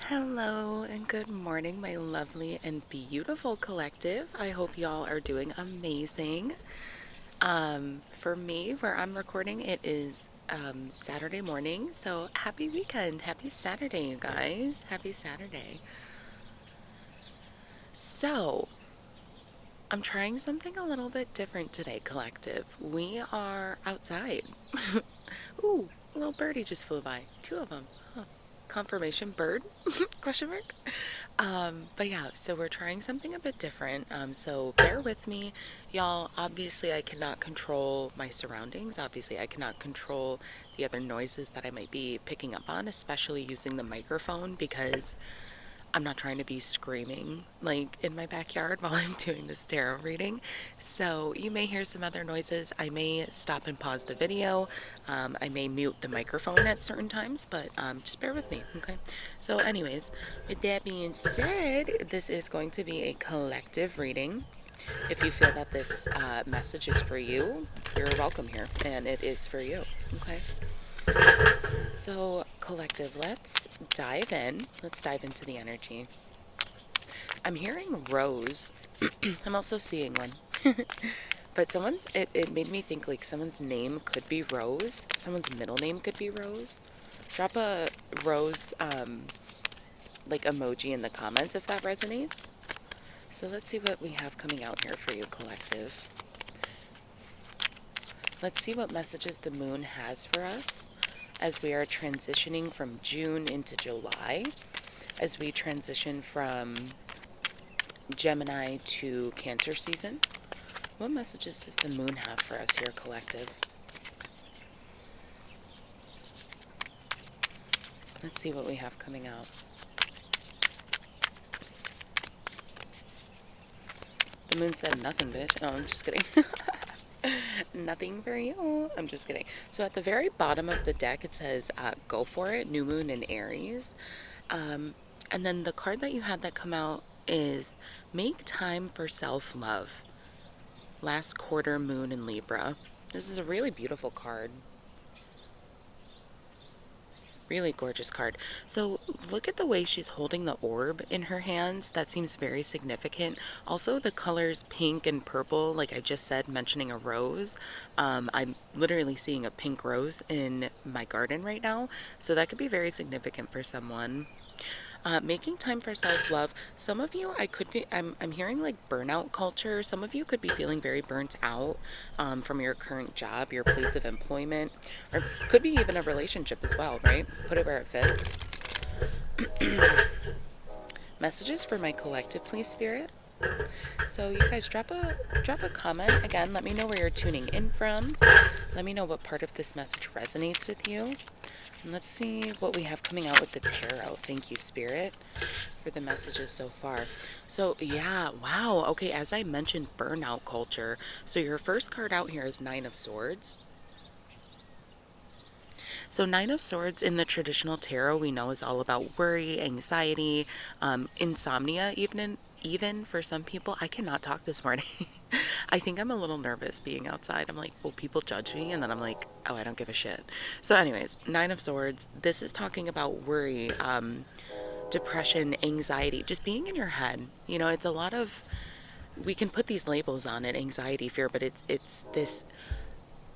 Hello and good morning, my lovely and beautiful collective. I hope y'all are doing amazing. For me, where I'm recording, it is Saturday morning. So happy weekend. Happy Saturday, you guys. Happy Saturday. So I'm trying something a little bit different today, collective. We are outside. Ooh, a little birdie just flew by. Two of them. Huh. Confirmation bird? Question mark. But yeah, so we're trying something a bit different. So bear with me, y'all. Obviously, I cannot control my surroundings. Obviously, I cannot control the other noises that I might be picking up on, especially using the microphone because I'm not trying to be screaming like in my backyard while I'm doing this tarot reading. So you may hear some other noises. I may stop and pause the video. I may mute the microphone at certain times, but just bear with me, okay? So anyways, with that being said, this is going to be a collective reading. If you feel that this message is for you, you're welcome here, and it is for you, okay? So, collective, let's dive in. Let's dive into the energy. I'm hearing rose. I'm also seeing one. But it made me think like someone's name could be Rose. Someone's middle name could be Rose. Drop a rose, like emoji in the comments if that resonates. So let's see what we have coming out here for you, collective. Let's see what messages the moon has for us as we are transitioning from June into July, as we transition from Gemini to Cancer season. What messages does the moon have for us here, collective? Let's see what we have coming out. The moon said nothing, bitch. Oh, I'm just kidding. Nothing for you. I'm just kidding. So at the very bottom of the deck, it says, go for it, new moon in Aries. And then the card that you had that come out is make time for self-love. Last quarter moon in Libra. This is a really beautiful card. Really gorgeous card. So look at the way she's holding the orb in her hands. That seems very significant. Also the colors pink and purple, like I just said, mentioning a rose. I'm literally seeing a pink rose in my garden right now. So that could be very significant for someone. Making time for self-love. Some of you, I'm hearing like burnout culture. Some of you could be feeling very burnt out from your current job, your place of employment, or could be even a relationship as well, right? Put it where it fits. Messages for my collective, please, Spirit. So you guys drop a comment again. Let me know where you're tuning in from. Let me know what part of this message resonates with you. And let's see what we have coming out with the tarot. Thank you, Spirit, for the messages so far. So yeah, wow. Okay, as I mentioned, burnout culture. So your first card out here is Nine of Swords. So Nine of Swords in the traditional tarot we know is all about worry, anxiety, insomnia, even for some people. I cannot talk this morning. I think I'm a little nervous being outside. I'm like, will people judge me? And then I'm like, oh, I don't give a shit. So anyways, Nine of Swords. This is talking about worry, depression, anxiety, just being in your head. You know, it's a lot of, we can put these labels on it, anxiety, fear, but it's this,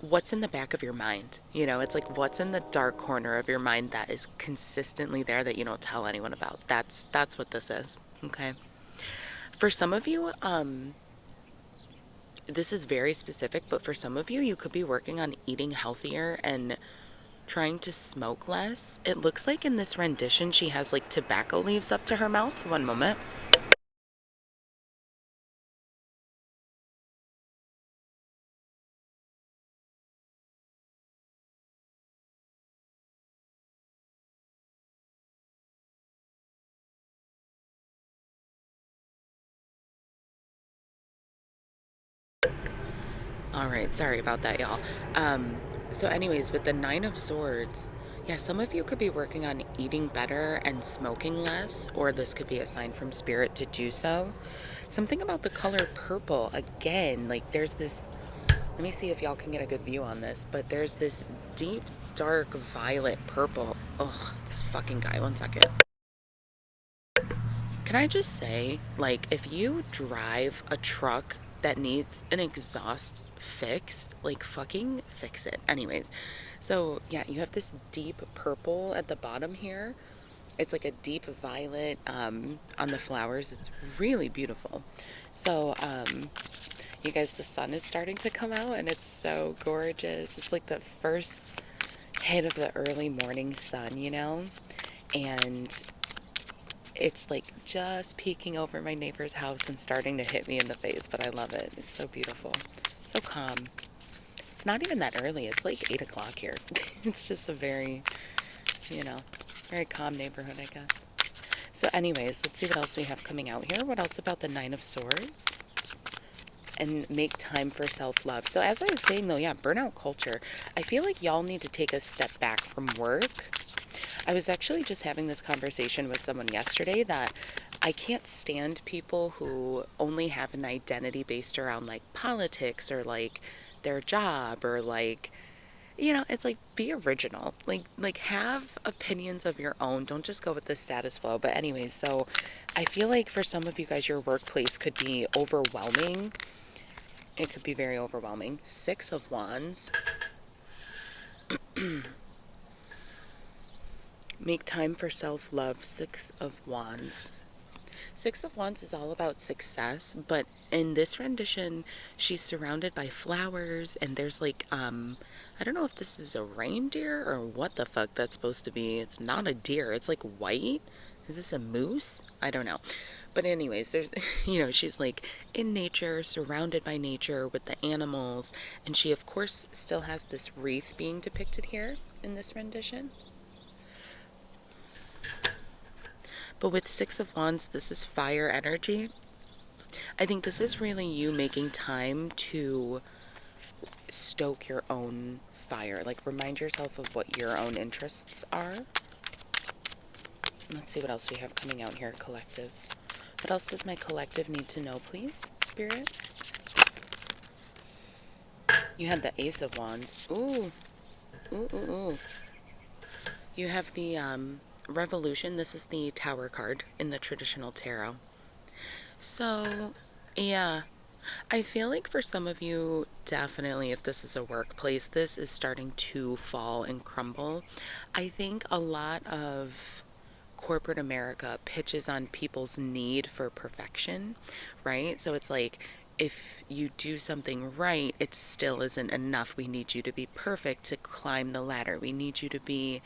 what's in the back of your mind. You know, it's like what's in the dark corner of your mind that is consistently there that you don't tell anyone about. That's what this is. Okay. For some of you, this is very specific, but for some of you, you could be working on eating healthier and trying to smoke less. It looks like in this rendition, she has like tobacco leaves up to her mouth. One moment. All right, sorry about that, y'all. So anyways, with the Nine of Swords, yeah, some of you could be working on eating better and smoking less, or this could be a sign from Spirit to do so. Something about the color purple, again, like there's this, let me see if y'all can get a good view on this, but there's this deep, dark violet purple. Ugh, this fucking guy, one second. Can I just say, like, if you drive a truck that needs an exhaust fixed, like, fucking fix it. Anyways, so yeah, you have this deep purple at the bottom here. It's like a deep violet on the flowers. It's really beautiful. So, you guys, the sun is starting to come out and it's so gorgeous. It's like the first hit of the early morning sun, you know? And it's like just peeking over my neighbor's house and starting to hit me in the face, but I love it. It's so beautiful, so calm. It's not even that early. It's like 8 o'clock here. It's just a very, you know, very calm neighborhood, I guess. So anyways, let's see what else we have coming out here. What else about the Nine of Swords? And make time for self-love. So as I was saying though, yeah, burnout culture. I feel like y'all need to take a step back from work. I was actually just having this conversation with someone yesterday that I can't stand people who only have an identity based around like politics or like their job or like, you know, it's like be original. Like have opinions of your own. Don't just go with the status quo. But anyways, so I feel like for some of you guys your workplace could be overwhelming. It could be very overwhelming. Six of Wands. Make time for self-love. Six of Wands. Six of Wands is all about success, but in this rendition, she's surrounded by flowers, and there's like, I don't know if this is a reindeer or what the fuck that's supposed to be. It's not a deer, it's like white. Is this a moose? I don't know. But anyways, there's, she's like in nature, surrounded by nature with the animals, and she, of course, still has this wreath being depicted here in this rendition. But with Six of Wands, this is fire energy. I think this is really you making time to stoke your own fire. Like, remind yourself of what your own interests are. Let's see what else we have coming out here, collective. What else does my collective need to know, please, Spirit? You had the Ace of Wands. Ooh. Ooh, ooh, ooh. You have the Revolution. This is the Tower card in the traditional tarot. So, yeah. I feel like for some of you, definitely, if this is a workplace, this is starting to fall and crumble. I think a lot of corporate America pitches on people's need for perfection, right? So it's like, if you do something right, it still isn't enough. We need you to be perfect to climb the ladder. We need you to be,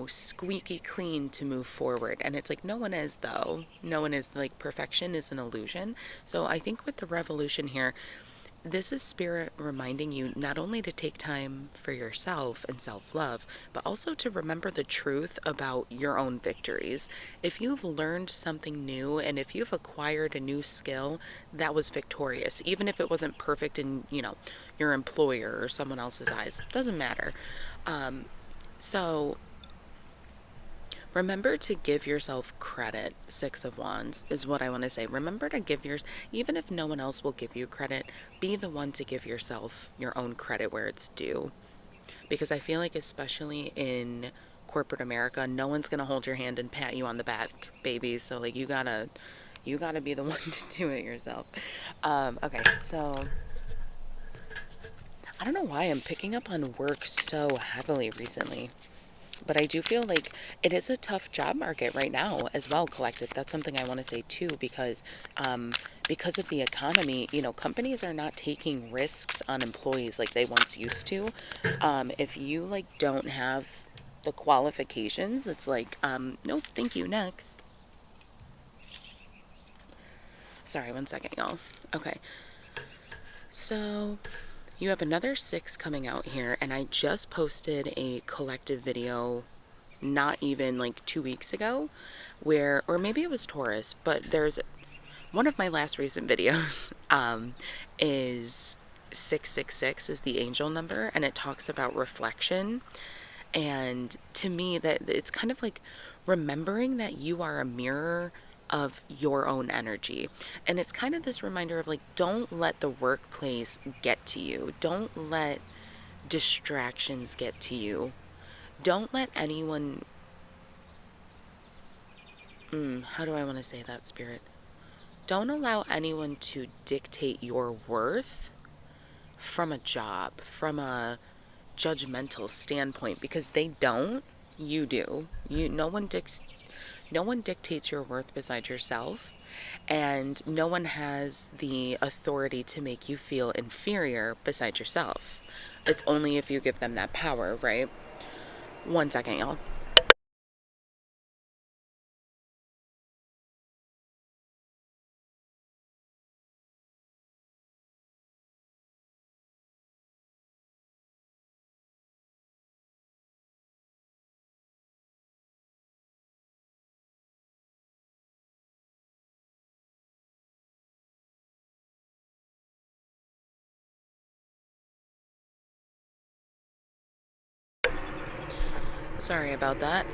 squeaky clean to move forward. And it's like, no one is, though. No one is. Like, perfection is an illusion. So I think with the revolution here, this is spirit reminding you not only to take time for yourself and self-love, but also to remember the truth about your own victories. If you've learned something new and if you've acquired a new skill, that was victorious, even if it wasn't perfect in, your employer or someone else's eyes. Doesn't matter. So remember to give yourself credit. Six of Wands is what I want to say. Remember to give even if no one else will give you credit, be the one to give yourself your own credit where it's due. Because I feel like, especially in corporate America, no one's going to hold your hand and pat you on the back, baby. So, like, you gotta be the one to do it yourself. Okay, so I don't know why I'm picking up on work so heavily recently. But I do feel like it is a tough job market right now as well, collective. That's something I want to say too, because of the economy, companies are not taking risks on employees like they once used to. If you like don't have the qualifications, it's like, nope, thank you, next. Sorry, one second, y'all. Okay, so you have another six coming out here, and I just posted a collective video not even like 2 weeks ago, or maybe it was Taurus, but there's one of my last recent videos is 666 is the angel number, and it talks about reflection. And to me, that it's kind of like remembering that you are a mirror of your own energy. And it's kind of this reminder of like, don't let the workplace get to you. Don't let distractions get to you. Don't let anyone How do I want to say that, Spirit? Don't allow anyone to dictate your worth from a job, from a judgmental standpoint, because they don't. You do. No one dictates your worth besides yourself, and no one has the authority to make you feel inferior besides yourself. It's only if you give them that power, right? One second, y'all. Sorry about that.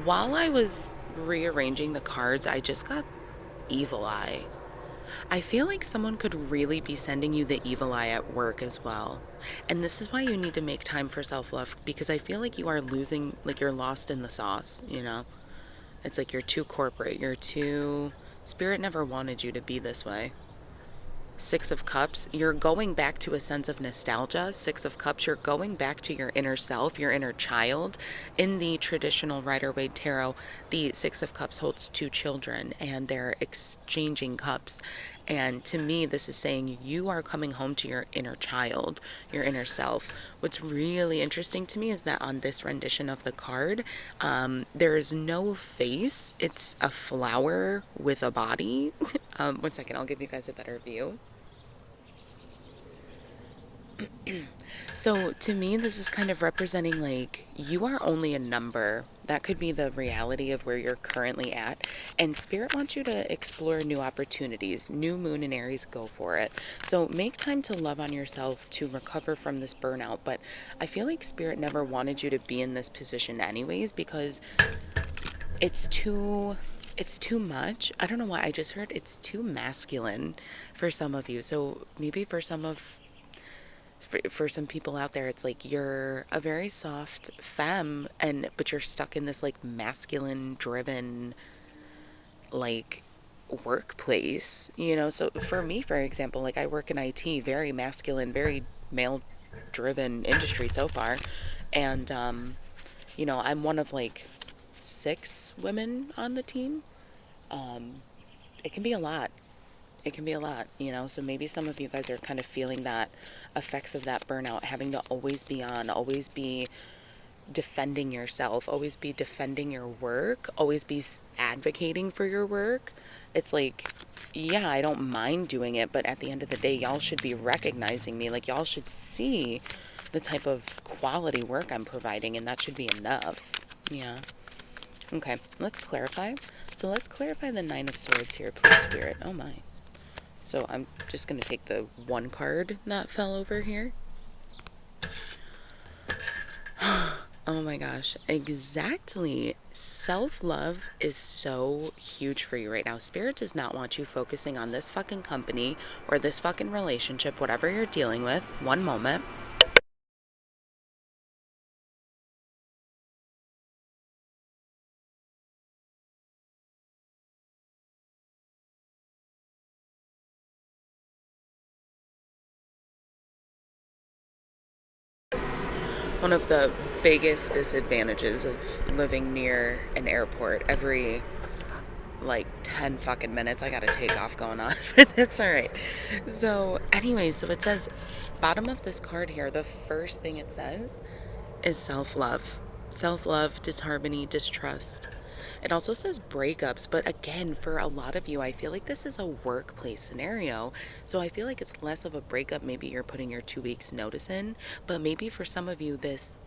While I was rearranging the cards, I just got evil eye. I feel like someone could really be sending you the evil eye at work as well. And this is why you need to make time for self love, because I feel like you are losing, like you're lost in the sauce, you know? It's like you're too corporate. You're too. Spirit never wanted you to be this way. Six of Cups, you're going back to a sense of nostalgia. Six of Cups, you're going back to your inner self, your inner child. In the traditional Rider Waite Tarot, the Six of Cups holds two children and they're exchanging cups. And to me, this is saying you are coming home to your inner child, your inner self. What's really interesting to me is that on this rendition of the card, there is no face. It's a flower with a body. One second, I'll give you guys a better view. So to me, this is kind of representing like you are only a number. That could be the reality of where you're currently at. And Spirit wants you to explore new opportunities. New moon and Aries, go for it. So make time to love on yourself to recover from this burnout. But I feel like Spirit never wanted you to be in this position anyways because it's too it's too much. I don't know why I just heard it's too masculine for some of you. So maybe for some people out there, it's like you're a very soft femme, and but you're stuck in this like masculine driven like workplace, you know. So for me, for example, like I work in IT, very masculine, very male driven industry so far, and you know, I'm one of like six women on the team. It can be a lot. It can be a lot, you know. So maybe some of you guys are kind of feeling that effects of that burnout, having to always be on, always be defending yourself, always be defending your work, always be advocating for your work. It's like, yeah, I don't mind doing it, but at the end of the day, y'all should be recognizing me. Like, y'all should see the type of quality work I'm providing, and that should be enough. Yeah. Okay, let's clarify. So let's clarify the Nine of Swords here, please, Spirit. Oh my. So I'm just going to take the one card that fell over here. Oh my gosh, exactly. Self love is so huge for you right now. Spirit does not want you focusing on this fucking company or this fucking relationship, whatever you're dealing with. One moment. One of the biggest disadvantages of living near an airport, every like 10 fucking minutes I gotta take off going on, but that's all right. So anyway, so it says bottom of this card here, the first thing it says is self-love. Self-love, disharmony, distrust. It also says breakups, but again, for a lot of you, I feel like this is a workplace scenario. So I feel like it's less of a breakup. Maybe you're putting your 2 weeks notice in, but maybe for some of you, this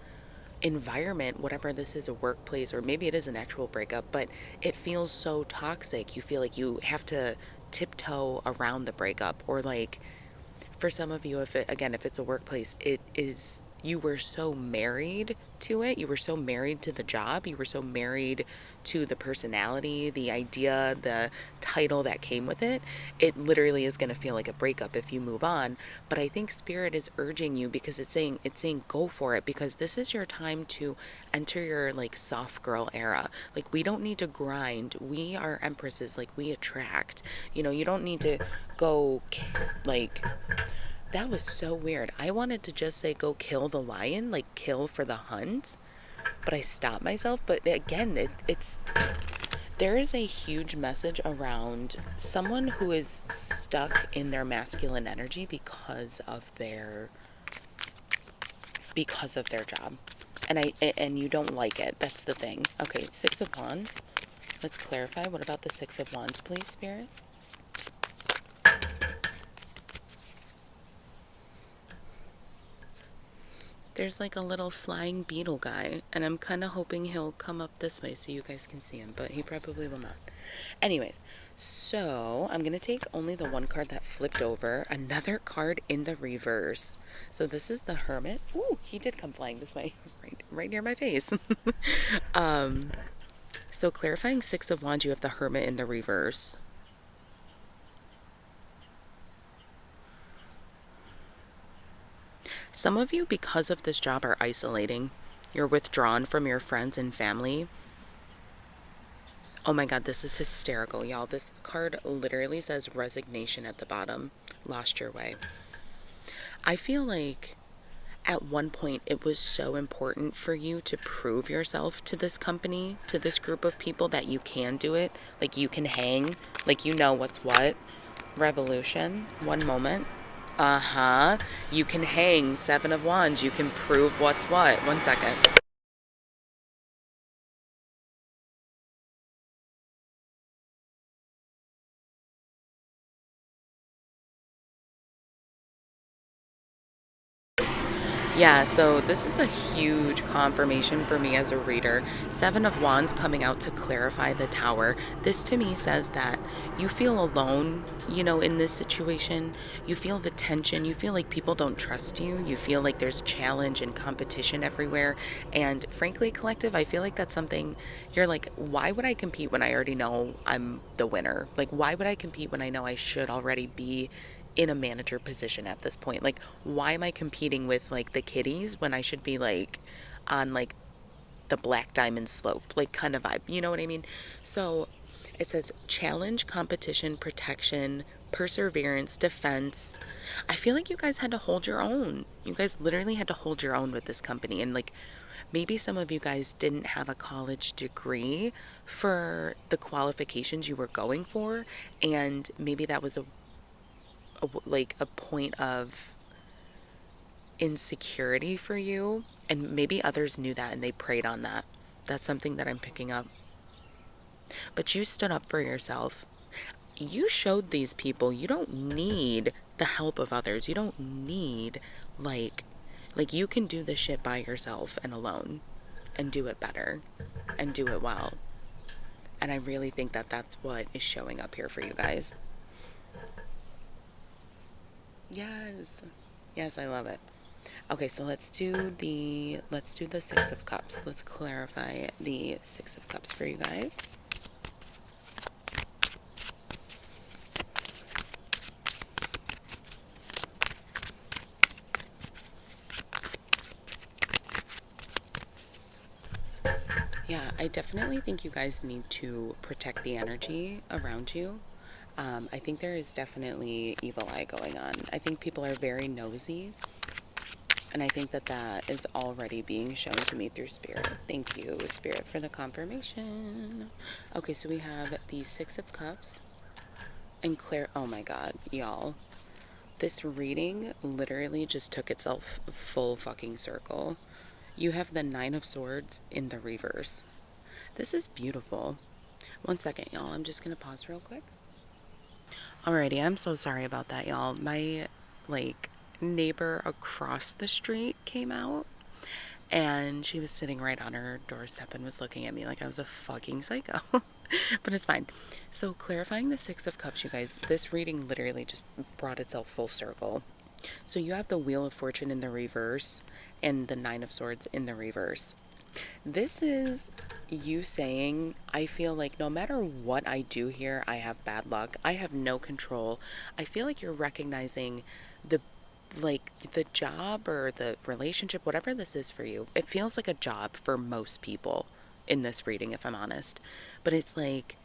environment, whatever this is, a workplace, or maybe it is an actual breakup, but it feels so toxic. You feel like you have to tiptoe around the breakup, or like for some of you, if it, again, if it's a workplace, it is you were so married to it, you were so married to the job, you were so married to the personality, the idea, the title that came with it, it literally is going to feel like a breakup if you move on. But I think spirit is urging you because it's saying go for it, because this is your time to enter your like soft girl era. Like, we don't need to grind. We are empresses, like we attract. You don't need to go like, that was so weird. I wanted to just say go kill the lion, like kill for the hunt, but I stopped myself. But again, it's there is a huge message around someone who is stuck in their masculine energy because of their job. And you don't like it. That's the thing. Okay, 6 of Wands. Let's clarify. What about the 6 of Wands, please, Spirit? There's like a little flying beetle guy, and I'm kind of hoping he'll come up this way so you guys can see him, but he probably will not. Anyways, so I'm going to take only the one card that flipped over, another card in the reverse. So this is the Hermit. Ooh, he did come flying this way, right near my face. So clarifying 6 of Wands, you have the Hermit in the reverse. Some of you, because of this job, are isolating. You're withdrawn from your friends and family. Oh my god, this is hysterical, y'all. This card literally says resignation at the bottom. Lost your way. I feel like at one point it was so important for you to prove yourself to this company, to this group of people, that you can do it. Like, you can hang. Like, you know what's what. Revolution. One moment. You can hang. 7 of Wands. You can prove what's what. One second. Yeah, so this is a huge confirmation for me as a reader. 7 of Wands coming out to clarify the Tower. This to me says that you feel alone, in this situation. You feel the tension. You feel like people don't trust you. You feel like there's challenge and competition everywhere. And frankly, collective, I feel like that's something you're like, why would I compete when I already know I'm the winner? Like, why would I compete when I know I should already be in a manager position at this point? Like, why am I competing with like the kiddies when I should be like on like the black diamond slope, like kind of vibe, you know what I mean? So it says challenge, competition, protection, perseverance, defense. I feel like you guys had to hold your own. You guys literally had to hold your own with this company. And like, maybe some of you guys didn't have a college degree for the qualifications you were going for, and maybe that was like a point of insecurity for you, and maybe others knew that and they preyed on that. That's something that I'm picking up. But you stood up for yourself. You showed these people you don't need the help of others. You don't need like you can do this shit by yourself and alone, and do it better and do it well. And I really think that that's what is showing up here for you guys. Yes. Yes, I love it. Okay, so let's do the 6 of Cups. Let's clarify the 6 of Cups for you guys. Yeah, I definitely think you guys need to protect the energy around you. I think there is definitely evil eye going on. I think people are very nosy, and I think that that is already being shown to me through Spirit. Thank you, Spirit, for the confirmation. Okay, so we have the 6 of Cups and Claire. Oh my god, y'all. This reading literally just took itself full fucking circle. You have the 9 of Swords in the reverse. This is beautiful. One second, y'all. I'm just gonna pause real quick. Alrighty, I'm so sorry about that, y'all. My, like, neighbor across the street came out, and she was sitting right on her doorstep and was looking at me like I was a fucking psycho. But it's fine. So clarifying the 6 of Cups, you guys, this reading literally just brought itself full circle. So you have the Wheel of Fortune in the reverse and the Nine of Swords in the reverse. This is you saying, I feel like no matter what I do here, I have bad luck. I have no control. I feel like you're recognizing the the job or the relationship, whatever this is for you. It feels like a job for most people in this reading, if I'm honest. But it's like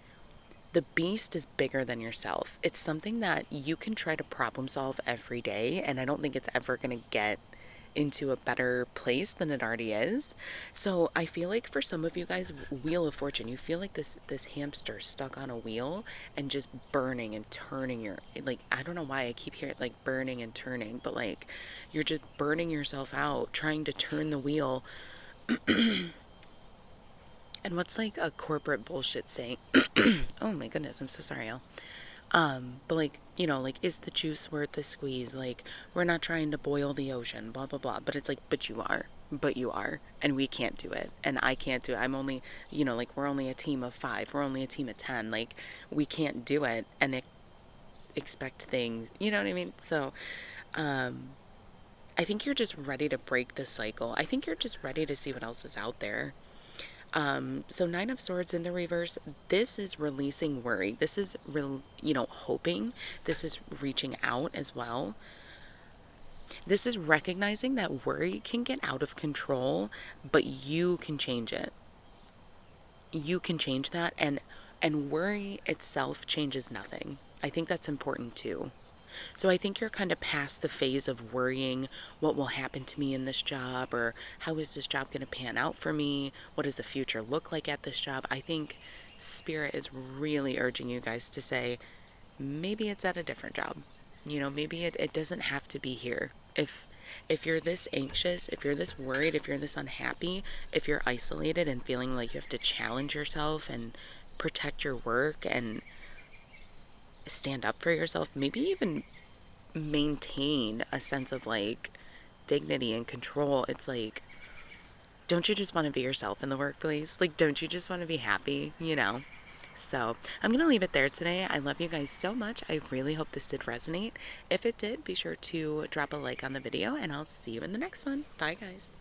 the beast is bigger than yourself. It's something that you can try to problem solve every day, and I don't think it's ever going to get into a better place than it already is. So I feel like for some of you guys, Wheel of Fortune, you feel like this hamster stuck on a wheel and just burning and turning your, like, I don't know why I keep hearing like burning and turning, but like you're just burning yourself out trying to turn the wheel. And what's like a corporate bullshit saying? Oh my goodness, I'm so sorry, y'all. But like, like, is the juice worth the squeeze? Like, we're not trying to boil the ocean, blah, blah, blah. But it's like, but you are. But you are. And we can't do it. And I can't do it. I'm only, like, we're only a team of 5. We're only a team of 10. Like, we can't do it and expect things. You know what I mean? So, I think you're just ready to break the cycle. I think you're just ready to see what else is out there. So Nine of Swords in the reverse, this is releasing worry. This is, hoping. This is reaching out as well. This is recognizing that worry can get out of control, but you can change it. You can change that, and worry itself changes nothing. I think that's important too. So I think you're kind of past the phase of worrying what will happen to me in this job, or how is this job going to pan out for me? What does the future look like at this job? I think Spirit is really urging you guys to say, maybe it's at a different job. Maybe it doesn't have to be here. If you're this anxious, if you're this worried, if you're this unhappy, if you're isolated and feeling like you have to challenge yourself and protect your work and stand up for yourself, maybe even maintain a sense of like dignity and control. It's like, don't you just want to be yourself in the workplace? Like, don't you just want to be happy? So I'm going to leave it there today. I love you guys so much. I really hope this did resonate. If it did, be sure to drop a like on the video, and I'll see you in the next one. Bye, guys.